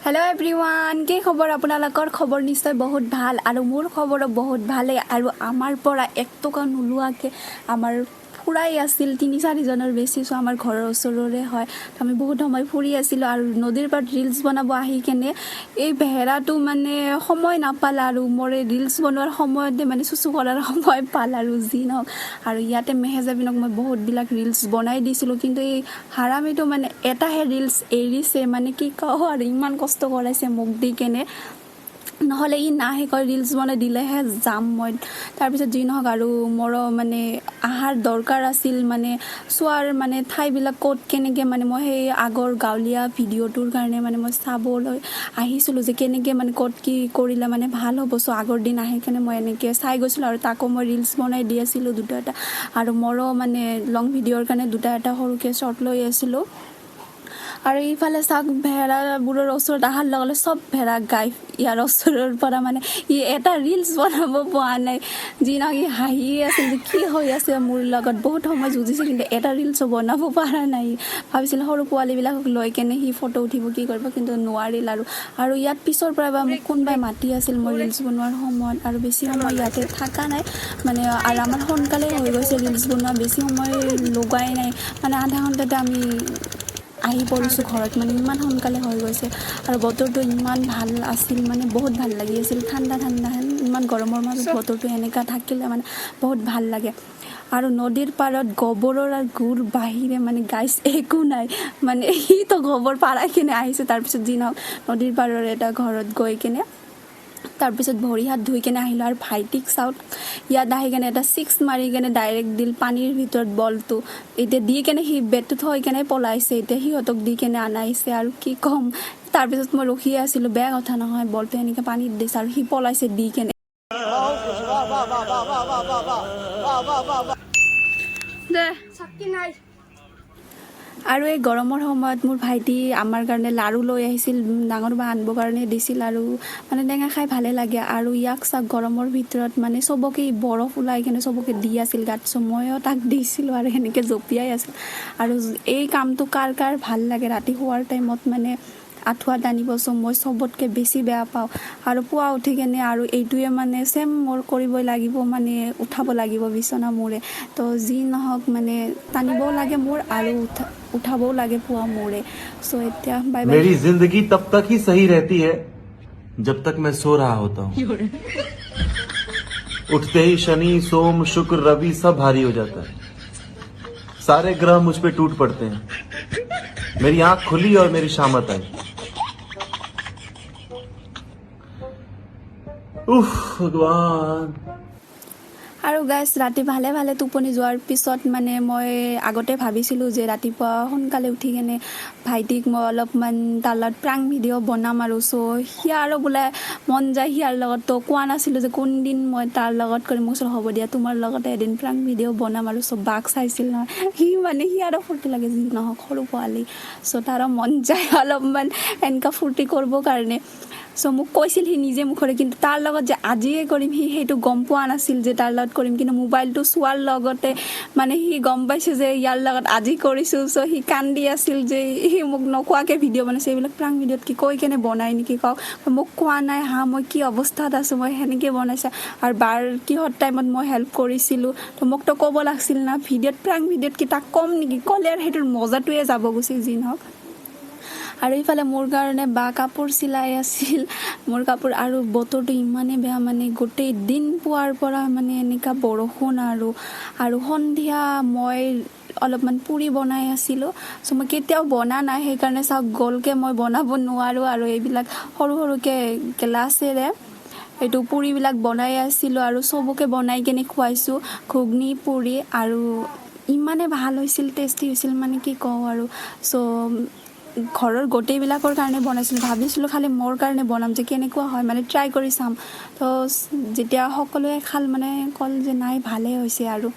hello everyone के खबर आपनालोকৰ खबर निश्चय बहुत ভাল আৰু মোৰ খবৰ বহুত ভালে আৰু আমাৰ পৰা 1 টকা নুলুৱাকে আমাৰ ফুৰাই আছিল 3-4 জনৰ বেছি সো আমাৰ ঘৰৰ ওচৰৰে হয় আমি বহুত সময় ফুৰি আছিল আৰু নদীৰ পাৰত ৰিলস বনাব আহি কেনে এই বেহেৰাটো মানে সময় নাপাল আৰু মৰে ৰিলস বনোৱাৰ সময়তে মানে সুসু কৰাৰ সময় পাল আৰু জিনক আৰু ইয়াতে মেহেজাবিনক মই বহুত বিলাক ৰিলস বনাই দিছিল কিন্তু এই হাৰামিটো মানে এটাহে ৰিলস এৰিছে মানে কি কও আৰু ইমান কষ্ট কৰাইছে মোক দি কেনে নহলে ই নাহে কয় ৰিলস বনাই দিলেহে যাম মই তাৰ পিছত জি নহক আৰু মোৰ মানে আহাৰ দৰকাৰ আছিল মানে সোৱাৰ মানে ঠাই বিলাক কোট কেনেকে মানে মই সেই আগৰ গাউলিয়া ভিডিওটোৰ কাৰণে মানে মই চাবলৈ আহিছিল যে কেনেকে মানে কোট কি কৰিলে মানে ভাল হ'ব সো আগৰ দিন আহি কেনে মই এনেকে চাই গৈছিল আৰু তাকো মই ৰিলস বনাই দি আছিল দুটা এটা আৰু মোৰ মানে লং ভিডিওৰ কাৰণে দুটা এটা সৰুকে শৰ্ট লৈ আছিল আৰু ইফালে সাক ভেড়া বুৰৰ ওচৰত আহাৰ লগলে সব ভেড়া গাই ইয়াৰ ওচৰৰ পৰা মানে ই এটা ৰিলস বনাব পোৱা নাই জিনাক ই হাঁহি আছিল যে কি হৈ আছে মোৰ লগত বহুত সময় যুজিছিল কিন্তু এটা ৰিলস বনাব পৰা নাই ভাবিছিল সৰু পোৱালি বিলাকক লৈ কেনে হি ফটো উঠিব কি কৰিব কিন্তু নোৱাৰিল আৰু ইয়াত পিছৰ পৰা মোক কোনবাই মাতি আছিল মই ৰিলস বনোৱাৰ সময়ত আৰু বেছি সময় ইয়াতে থাকা নাই মানে আৰু আমাৰ সোনকালে হৈ গৈছে ৰিলস বনোৱা বেছি সময় লগাই নাই মানে আধা ঘণ্টাতে আমি আহি পৰিছো ঘৰত মানে ইমান সোনকালে হৈ গৈছে আৰু বতৰটো ইমান ভাল আছিল মানে বহুত ভাল লাগি আছিল ঠাণ্ডা ঠাণ্ডা ইমান গৰমৰ মাজত বতৰটো এনেকা থাকিলে মানে বহুত ভাল লাগে আৰু নদীৰ পাৰত গোবৰৰ আৰু গুৰ বাহিৰে মানে গাইস একো নাই মানে ই তো গোবৰ পাৰাই কিনে আহিছে তাৰ পিছত দিন নদীৰ পাৰৰ এটা ঘৰত গৈ কিনে তাৰ পিছত ভৰি হাত ধুই কেনে আহিলো আৰু ভাইটিক সাউট ইয়াত আহি কেনে এটা 6 মাৰি কেনে ডাইৰেক্ট দিল পানীৰ ভিতৰত বলটো এতে দি কেনে হি বেটটো থৈ কেনে পলাইছে এতে হিহতক দি কেনে আনাইছে আৰু কি কম তাৰ পিছত মই ৰখি আছিল বেয়া কথা নহয় বলটো এনেকে পানীত দিছ আৰু হি পলাইছে দি কেনে দে শক্তি নাই আৰু এই গৰমৰ সময়ত মোৰ ভাইটি আমাৰ কাৰণে লাৰু লৈ আহিছিল ডাঙৰ বা আনব কাৰণে দিছিল আৰু মানে টেঙা খাই ভালে লাগে আৰু ইয়াক সাক গৰমৰ ভিতৰত মানে সবকে বৰফ উলাই কেনে সবকে দি আছিল গাত সময়ও তাক দিছিল আৰু এনেকে জপিয়াই আছিল আৰু এই কামটো কাৰ ভাল লাগে ৰাতি হোৱাৰ টাইমত মানে আঠুৱা টানিব মই সবতকে বেছি বেয়া পাও আৰু পুৱা উঠি কেনে আৰু এইটোৱে মানে সেম মোৰ কৰিবই লাগিব মানে উঠাব লাগিব বিছনা মোৰে তো জি নহক মানে টানিবও লাগে মোৰ আৰু उठाबो लागे पुआ मोरे सो इत्या बाय बाय मेरी जिंदगी तब तक ही सही रहती है जब तक मैं सो रहा होता हूँ उठते ही शनि सोम शुक्र रवि सब भारी हो जाता है सारे ग्रह मुझ पे टूट पड़ते हैं मेरी आंख खुली और मेरी शामत आई उफ भगवान আৰু গাইস ৰাতি ভালে ভালে টোপনি যোৱাৰ পিছত মানে মই আগতে ভাবিছিলো যে ৰাতিপুৱা সোনকালে উঠি কেনে ভাইটিক মই অলপমান তালত প্ৰাং ভিডিও বনাম আৰু সো হিয়াৰ বুলে মন যায় হিয়াৰ লগত তো কোৱা নাছিলো যে কোন দিন মই তাৰ লগত কৰি মুছল হ'ব দিয়া তোমাৰ লগত এদিন প্ৰাং ভিডিও বনাম আৰু সব বাক চাইছিল না হি মানে হিয়াৰ ফুৰ্তি লাগে যি নহক সৰু পোৱালি সো তাৰ মন যায় অলপমান এনকা ফুৰ্তি কৰিব কাৰণে সো মোক কৈছিল হি নিজে মুখৰে কিন্তু তাৰ লগত যে আজিয়ে কৰিম হি হেতু গম পোৱা নাছিল যে তাৰ লগত কৰিম কিন্তু মোবাইলটো সোৱাৰ লগতে মানে হি গম পাইছে যে ইয়াৰ লগত আজি কৰিছো সো হি কান্দি আছিল যে হি মোক নকোৱাকে ভিডিও বনাইছে এইবিলাক প্ৰাং ভিডিওত কি কৈ কেনে বনাই নেকি কও মোক কোৱা নাই হা মই কি অৱস্থাত আছো মই হেনেকে বনাইছে আৰু বাৰ কিহত টাইমত মই হেল্প কৰিছিলো তো মোক তো ক'ব লাগছিল না ভিডিওত প্ৰাং ভিডিওত কি তাক কম নেকি কলে আৰু হেতুৰ মজাটোৱে যাব গুছি জিন হক আৰু ইফালে মোৰ কাৰণে বা কাপোৰ চিলাই আছিল মোৰ কাপোৰ আৰু বতৰটো ইমানে বেয়া মানে গোটেই দিন পুৱাৰ পৰা মানে এনেকা বৰষুণ আৰু সন্ধিয়া মই অলপমান পুৰি বনাই আছিল সো মই কেতিয়াও বনা নাই সেই কাৰণে সব গলকে মই বনাব নোৱাৰো আৰু এইবিলাক সৰু সৰুকে গ্লাছেৰে এটো পুৰি বিলাক বনাই আছিল আৰু সবকে বনাই কেনে খুৱাইছো ঘুগনি পুৰি আৰু ইমানে ভাল হৈছিল টেস্টি হৈছিল মানে কি কও আৰু সো ঘৰৰ গোটেই বিলাকৰ কাৰণে বনাইছিল ভাবিছিল খালি মোৰ কাৰণে বনাম যে কেনেকুৱা হয় মানে ট্ৰাই কৰি চাম তো যেতিয়া সকলোৱে খাল মানে কল যে নাই ভালে হৈছে আৰু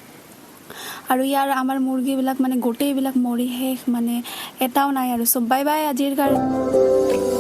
ইয়াৰ আমাৰ মুৰ্গী বিলাক মানে গোটেই বিলাক মৰি শেষ মানে এটাও নাই আৰু সব বাই বাই আজিৰ কাৰণে